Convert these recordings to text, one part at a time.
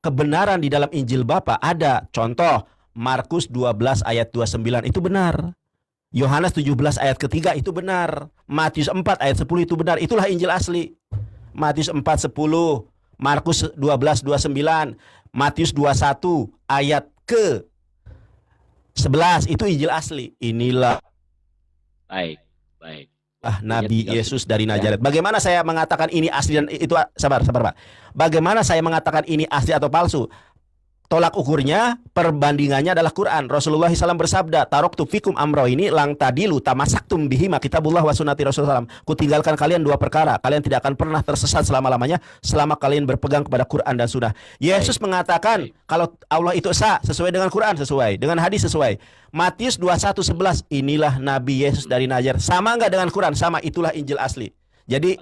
kebenaran di dalam Injil Bapa ada. Contoh, Markus 12 ayat 29 itu benar. Yohanes 17 ayat ketiga itu benar. Matius 4 ayat 10 itu benar. Itulah Injil asli. Matius 4 10, Markus 12 29, Matius 21 ayat ke 11 itu Injil asli. Inilah Baik, baik. Nabi Yesus dari Nazaret. Bagaimana saya mengatakan ini asli dan itu sabar Pak. Bagaimana saya mengatakan ini asli atau palsu? Tolak ukurnya, perbandingannya adalah Quran. Rasulullah SAW bersabda, "Taroktu fikum amro ini lang tadilu tamasaktum bihima kitabullah wa sunnati Rasulullah SAW." Kutinggalkan kalian dua perkara. Kalian tidak akan pernah tersesat selama-lamanya selama kalian berpegang kepada Quran dan Sunnah. Yesus mengatakan kalau Allah itu esa, sesuai dengan Quran, sesuai dengan hadis, sesuai. Matius 21:11, inilah Nabi Yesus dari Nazaret. Sama enggak dengan Quran? Sama, itulah Injil asli. Jadi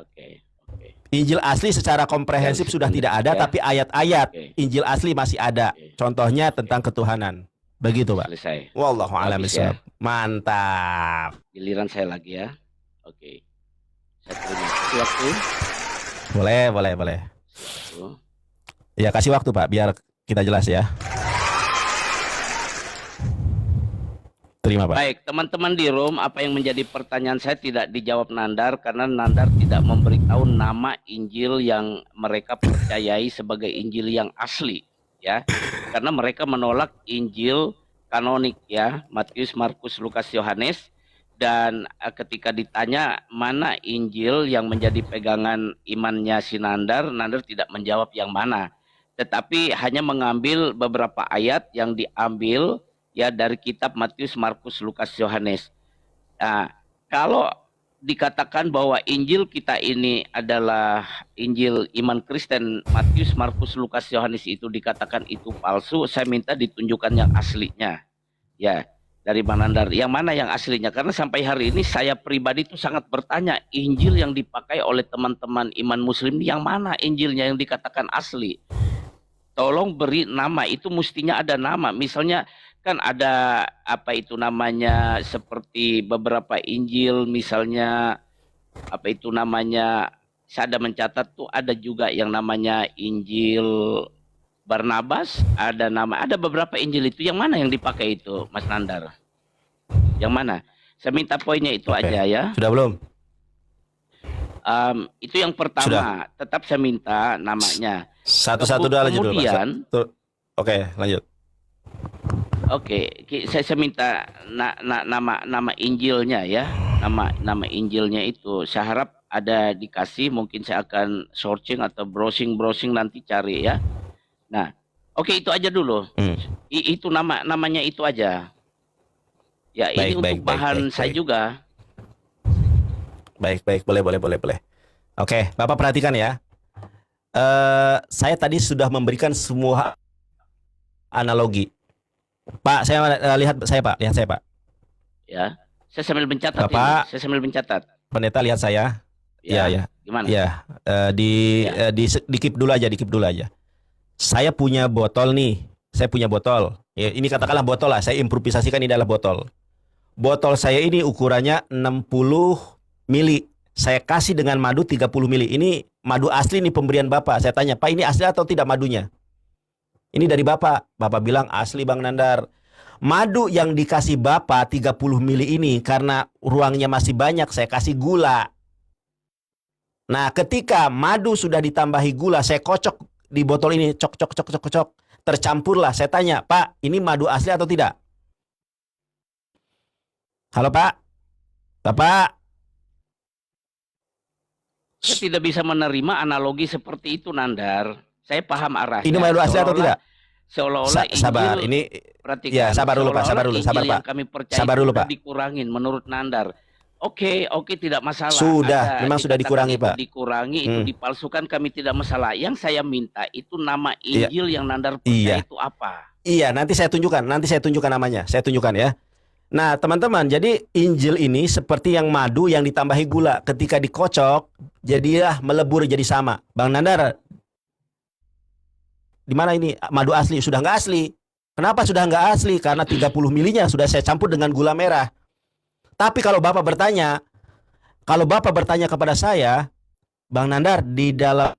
Injil asli secara komprehensif sudah tidak ada, tapi ayat-ayat Injil asli masih ada. Contohnya tentang ketuhanan. Begitu, Pak. Selesai. Wallahu a'lam bishawab. Mantap. Giliran saya lagi ya. Oke. Saya terima kasih waktu. Boleh. Ya, kasih waktu, Pak, biar kita jelas ya. Terima, Pak. Baik, teman-teman di room, apa yang menjadi pertanyaan saya tidak dijawab Nandar karena Nandar tidak memberitahu nama Injil yang mereka percayai sebagai Injil yang asli, ya. Karena mereka menolak Injil kanonik, ya, Matius, Markus, Lukas, Yohanes, dan ketika ditanya mana Injil yang menjadi pegangan imannya si Nandar, Nandar tidak menjawab yang mana, tetapi hanya mengambil beberapa ayat yang diambil ya dari kitab Matius, Markus, Lukas, Yohanes. Nah, kalau dikatakan bahwa Injil kita ini adalah Injil iman Kristen, Matius, Markus, Lukas, Yohanes itu dikatakan itu palsu, saya minta ditunjukkan yang aslinya. Ya, dari Manandar. Yang mana yang aslinya? Karena sampai hari ini saya pribadi itu sangat bertanya, Injil yang dipakai oleh teman-teman iman muslim yang mana Injilnya yang dikatakan asli? Tolong beri nama, itu mestinya ada nama. Misalnya kan ada apa itu namanya seperti beberapa Injil misalnya apa itu namanya saya ada mencatat tuh ada juga yang namanya Injil Barnabas, ada beberapa Injil itu yang mana yang dipakai itu Mas Nandar? Yang mana? Saya minta poinnya itu aja ya. Sudah belum? Itu yang pertama. Sudah. Tetap saya minta namanya. Satu-satu dah lanjut dulu, kemudian, Oke, lanjut. Oke, saya minta nama Injilnya ya, nama Injilnya itu. Saya harap ada dikasih, mungkin saya akan searching atau browsing nanti cari ya. Nah, oke itu aja dulu. Itu namanya itu aja. Ya ini untuk bahan saya juga. Baik, boleh. Oke, Bapak perhatikan ya. Saya tadi sudah memberikan semua analogi. Pak, lihat saya Pak. Ya, saya sambil mencatat. Bapak, saya sambil mencatat. Pendeta lihat saya. Ya. Gimana? Ya, di keep dulu aja. Saya punya botol nih. Ya, ini katakanlah botol lah. Saya improvisasikan ini adalah botol. Botol saya ini ukurannya 60 mili. Saya kasih dengan madu 30 mili. Ini madu asli nih pemberian Bapak. Saya tanya, Pak ini asli atau tidak madunya? Ini dari Bapak. Bapak bilang asli Bang Nandar. Madu yang dikasih Bapak 30 mili ini karena ruangnya masih banyak saya kasih gula. Nah ketika madu sudah ditambahi gula saya kocok di botol ini. Cok. Tercampurlah. Saya tanya, Pak ini madu asli atau tidak? Halo Pak? Bapak? Saya tidak bisa menerima analogi seperti itu Nandar. Saya paham arahnya. Ini madu asli atau tidak? Seolah-olah sabar, Injil, ini perhatikan, ya sabar dulu Pak, sabar Pak. Pak. Kami percaya sabar dulu Pak. Dikurangin menurut Nandar. Oke, tidak masalah. Sudah, memang sudah dikurangi Pak. Dikurangi itu dipalsukan kami tidak masalah. Yang saya minta itu nama Injil yang Nandar percaya itu apa? Iya, nanti saya tunjukkan namanya. Saya tunjukkan ya. Nah teman-teman, jadi Injil ini seperti yang madu yang ditambahi gula. Ketika dikocok, jadilah melebur jadi sama. Bang Nandar, di mana ini madu asli? Sudah nggak asli. Kenapa sudah nggak asli? Karena 30 milinya sudah saya campur dengan gula merah. Tapi kalau Bapak bertanya kepada saya, Bang Nandar, di dalam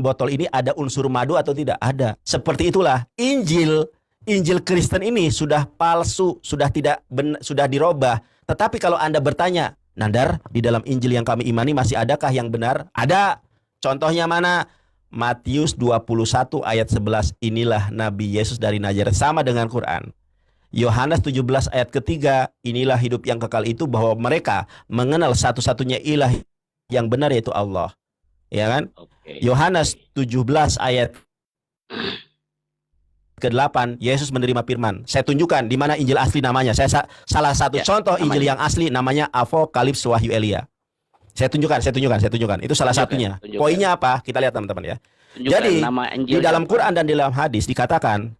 botol ini ada unsur madu atau tidak? Ada. Seperti itulah Injil Kristen ini sudah palsu, sudah dirubah. Tetapi kalau Anda bertanya, Nandar, di dalam Injil yang kami imani masih adakah yang benar? Ada. Contohnya mana? Matius 21 ayat 11. Inilah Nabi Yesus dari Nazaret, sama dengan Quran. Yohanes 17 ayat ketiga. Inilah hidup yang kekal itu, bahwa mereka mengenal satu-satunya ilah yang benar, yaitu Allah. Ya kan? Yohanes 17 ayat ke-8, Yesus menerima firman. Saya tunjukkan di mana Injil asli namanya. Salah satu contoh Injil yang asli namanya Apokalips Wahyu Elia. Saya tunjukkan. Itu salah satunya. Poinnya apa? Kita lihat teman-teman ya. Jadi di dalam Quran dan di dalam hadis dikatakan,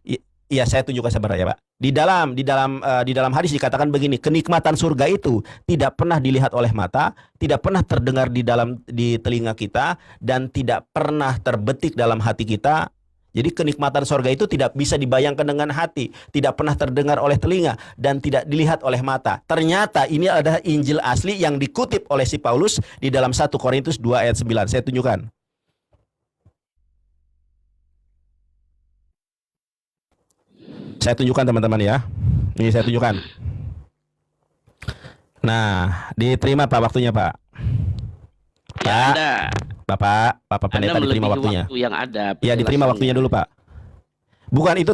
iya saya tunjukkan sabar ya Pak. Di dalam hadis dikatakan begini, kenikmatan surga itu tidak pernah dilihat oleh mata, tidak pernah terdengar di telinga kita, dan tidak pernah terbetik dalam hati kita. Jadi kenikmatan surga itu tidak bisa dibayangkan dengan hati, tidak pernah terdengar oleh telinga, dan tidak dilihat oleh mata. Ternyata ini adalah Injil asli yang dikutip oleh si Paulus di dalam 1 Korintus 2 ayat 9. Saya tunjukkan. Saya tunjukkan teman-teman ya. Ini saya tunjukkan. Nah, diterima Pak waktunya Pak. Pak, Bapak Pendeta diterima waktunya. Waktu yang ada. Ya, diterima waktunya dulu Pak. Bukan itu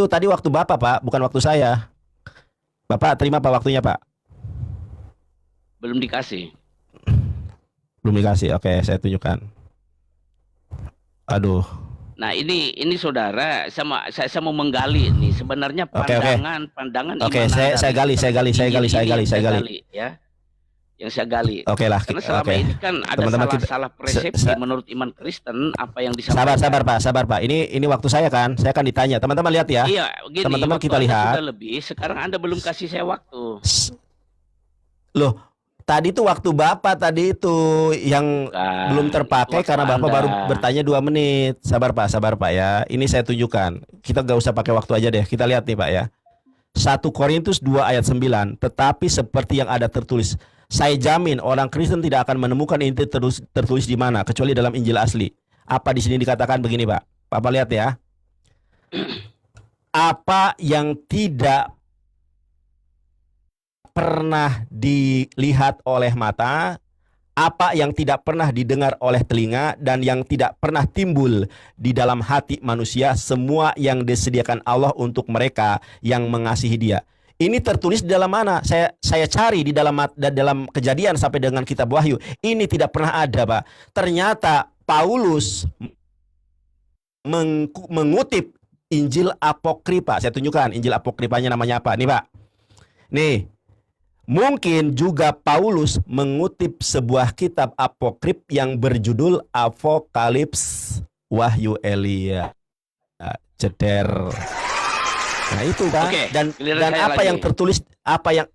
tadi waktu Bapak Pak, bukan waktu saya. Bapak terima Pak waktunya Pak. Belum dikasih. Belum dikasih. Oke, saya tunjukkan. Aduh. Nah ini saudara, saya mau menggali nih sebenarnya pandangan Oke, saya gali ya. Yang saya gali. Oke lah. Karena selama ini kan ada salah persepsi menurut iman Kristen apa yang disampaikan. Sabar Pak. Ini waktu saya kan. Saya akan ditanya. Teman-teman lihat ya. Iya, gini, teman-teman kita lihat. Sudah lebih, sekarang Anda belum kasih saya waktu. Loh, tadi tuh waktu Bapak tadi itu yang belum terpakai karena Bapak baru bertanya 2 menit. Sabar Pak ya. Ini saya tunjukkan. Kita gak usah pakai waktu aja deh. Kita lihat nih Pak ya. 1 Korintus 2 ayat 9. Tetapi seperti yang ada tertulis, saya jamin orang Kristen tidak akan menemukan ini tertulis di mana kecuali dalam Injil asli. Apa di sini dikatakan begini Pak? Bapak lihat ya. Apa yang tidak pernah dilihat oleh mata, apa yang tidak pernah didengar oleh telinga, dan yang tidak pernah timbul di dalam hati manusia, semua yang disediakan Allah untuk mereka yang mengasihi Dia. Ini tertulis di dalam mana? Saya cari di dalam Kejadian sampai dengan kitab Wahyu. Ini tidak pernah ada, Pak. Ternyata Paulus mengutip Injil Apokripa. Saya tunjukkan Injil Apokripanya namanya apa. Nih, Pak. Nih. Mungkin juga Paulus mengutip sebuah kitab apokrip yang berjudul Apokalips Wahyu Elia. Ceder. Nah itu Pak. Oke, dan apa yang tertulis, apa yang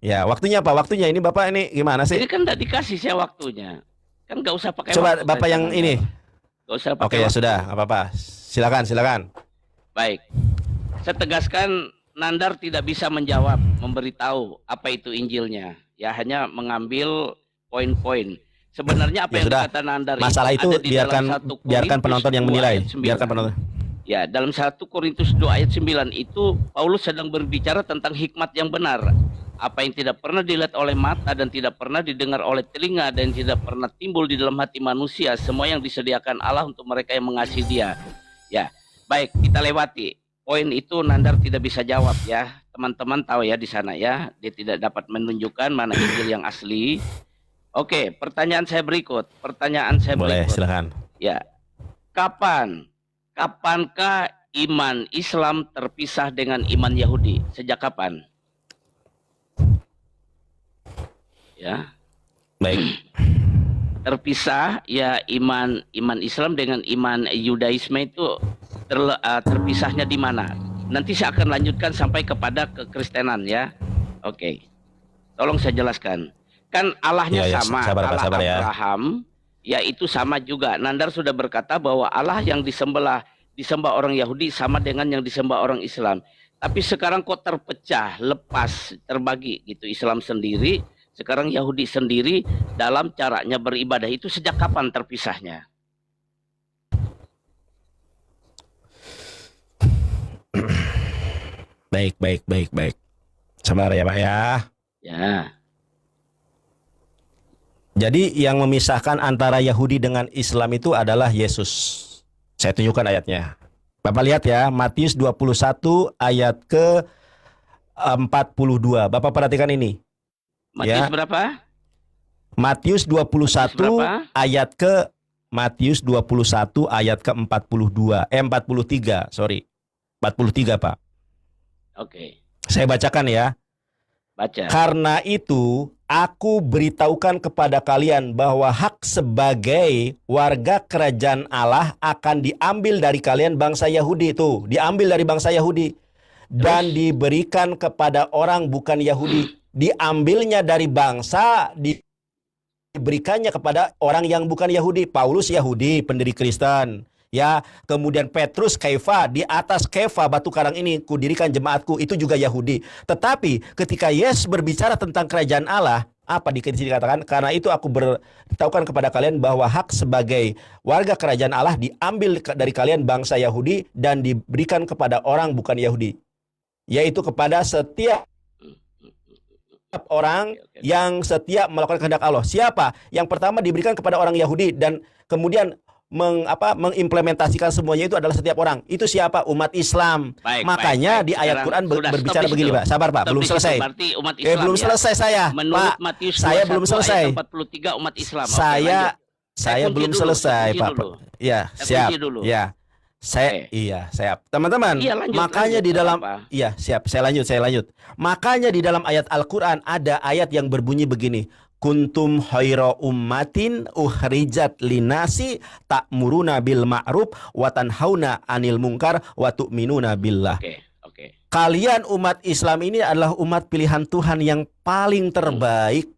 ya waktunya Pak, waktunya ini Bapak ini gimana sih? Ini kan udah dikasih saya waktunya. Kan nggak usah pakai coba waktu. Coba Bapak yang ini. Nggak usah pakai. Oke ya sudah, nggak apa-apa. Silakan. Baik. Saya tegaskan, Nandar tidak bisa menjawab, memberitahu apa itu Injilnya. Ya hanya mengambil poin-poin. Sebenarnya apa yang dikata Nandar masalah itu biarkan penonton yang menilai. Biarkan penonton. Ya, dalam 1 Korintus 2 ayat 9 itu Paulus sedang berbicara tentang hikmat yang benar. Apa yang tidak pernah dilihat oleh mata dan tidak pernah didengar oleh telinga dan tidak pernah timbul di dalam hati manusia, semua yang disediakan Allah untuk mereka yang mengasihi Dia. Ya, baik, kita lewati. Poin itu Nandar tidak bisa jawab ya. Teman-teman tahu ya di sana ya, dia tidak dapat menunjukkan mana Injil yang asli. Oke, pertanyaan saya berikut. Boleh, silakan. Ya. Kapankah iman Islam terpisah dengan iman Yahudi? Sejak kapan? Ya. Baik. Terpisah ya, iman Islam dengan iman Yudaisme itu terpisahnya di mana? Nanti saya akan lanjutkan sampai kepada kekristenan ya. Oke. Tolong saya jelaskan. Kan Allahnya sama, Allah Abraham ya itu sama juga. Nandar sudah berkata bahwa Allah yang disembah orang Yahudi sama dengan yang disembah orang Islam. Tapi sekarang kok terpecah, lepas, terbagi gitu. Islam sendiri, sekarang Yahudi sendiri dalam caranya beribadah. Itu sejak kapan terpisahnya? Baik. Sabar ya Pak ya. Ya. Jadi yang memisahkan antara Yahudi dengan Islam itu adalah Yesus. Saya tunjukkan ayatnya. Bapak lihat ya, Matius 21 ayat ke 42. Bapak perhatikan ini. Matius Ya. berapa? Matius 21 berapa? ayat ke Matius 21 ayat ke 43, sorry. 43, Pak. Oke. Saya bacakan ya. Baca. Karena itu, aku beritahukan kepada kalian bahwa hak sebagai warga kerajaan Allah akan diambil dari kalian bangsa Yahudi itu, diambil dari bangsa Yahudi dan diberikan kepada orang bukan Yahudi. Diambilnya dari bangsa, diberikannya kepada orang yang bukan Yahudi. Paulus Yahudi, pendiri Kristen. Ya, kemudian Petrus, Kefa, di atas Kefa batu karang ini kudirikan jemaatku, itu juga Yahudi. Tetapi ketika Yesus berbicara tentang kerajaan Allah, apa di sini dikatakan? Karena itu aku beritahukan kepada kalian bahwa hak sebagai warga kerajaan Allah diambil dari kalian bangsa Yahudi dan diberikan kepada orang bukan Yahudi, yaitu kepada setiap orang yang setia melakukan kehendak Allah. Siapa? Yang pertama diberikan kepada orang Yahudi dan kemudian mengimplementasikan semuanya itu adalah setiap orang. Itu siapa? Umat Islam. Makanya di ayat Quran berbicara begini, Pak. Sabar, Pak. Belum selesai. Berarti umat Islam belum selesai saya. Menurut Pak, Matius saya belum 21 selesai. ayat 43 umat Islam. Oke, Saya lanjut. belum kunci selesai, kunci Pak. dulu. Ya, Saya siap. kunci dulu. Ya. Siap. Teman-teman, Iya, lanjut, makanya lanjut, di dalam apa? iya, siap. Saya lanjut. Makanya di dalam ayat Al-Qur'an ada ayat yang berbunyi begini. Kuntum khaira ummatin ukhrijat linasi ta'muruna bil ma'ruf wa tanhauna 'anil munkar wa tu'minuna billah. Oke. Kalian umat Islam ini adalah umat pilihan Tuhan yang paling terbaik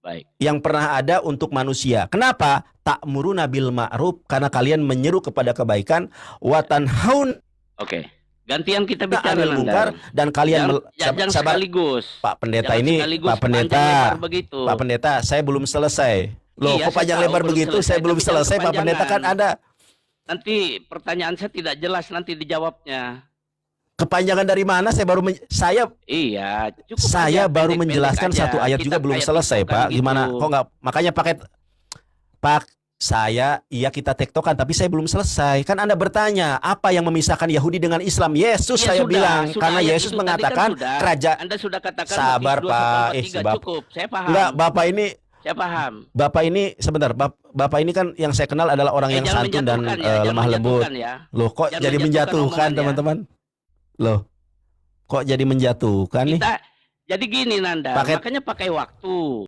Baik. yang pernah ada untuk manusia. Kenapa? Ta'muruna bil ma'ruf, karena kalian menyeru kepada kebaikan, wa tanhauna Oke. Gantian kita bicara 'anil munkar, dan kalian jangan sabar. sekaligus. Pak Pendeta Jangan ini, sekaligus Pak Pendeta, panjang lebar begitu. Pak Pendeta, saya belum selesai. Loh, Iya, kok panjang saya tahu lebar belum begitu? selesai, Saya belum tapi jangan selesai, Pak Pendeta kan kepanjangan. ada Nanti pertanyaan saya tidak jelas nanti dijawabnya. kepanjangan dari mana? Iya, cukup Saya aja, baru pendek-pendek menjelaskan aja. satu ayat Kita juga belum kayak selesai, tiktokan Pak. gitu. Gimana? Kok nggak? Makanya pakai Pak. Kita tektokan, tapi saya belum selesai. Kan Anda bertanya, apa yang memisahkan Yahudi dengan Islam? Yesus, Ya, saya sudah, bilang. Karena ayat Yesus itu tadi mengatakan kan sudah. kerajaan. Anda sudah katakan Sabar, Matius Pak. 21:43 cukup. Saya paham. Enggak, Bapak ini Saya paham. Bapak ini sebentar, Bapak ini kan yang saya kenal adalah orang yang Jangan santun dan menjatuhkan ya, jangan lemah lembut. menjatuhkan ya. Loh, kok Jangan jadi menjatuhkan menjatuhkan, omongannya. teman-teman? Loh, kok jadi menjatuhkan nih? Jadi gini Nanda, Pakai- makanya pakai waktu.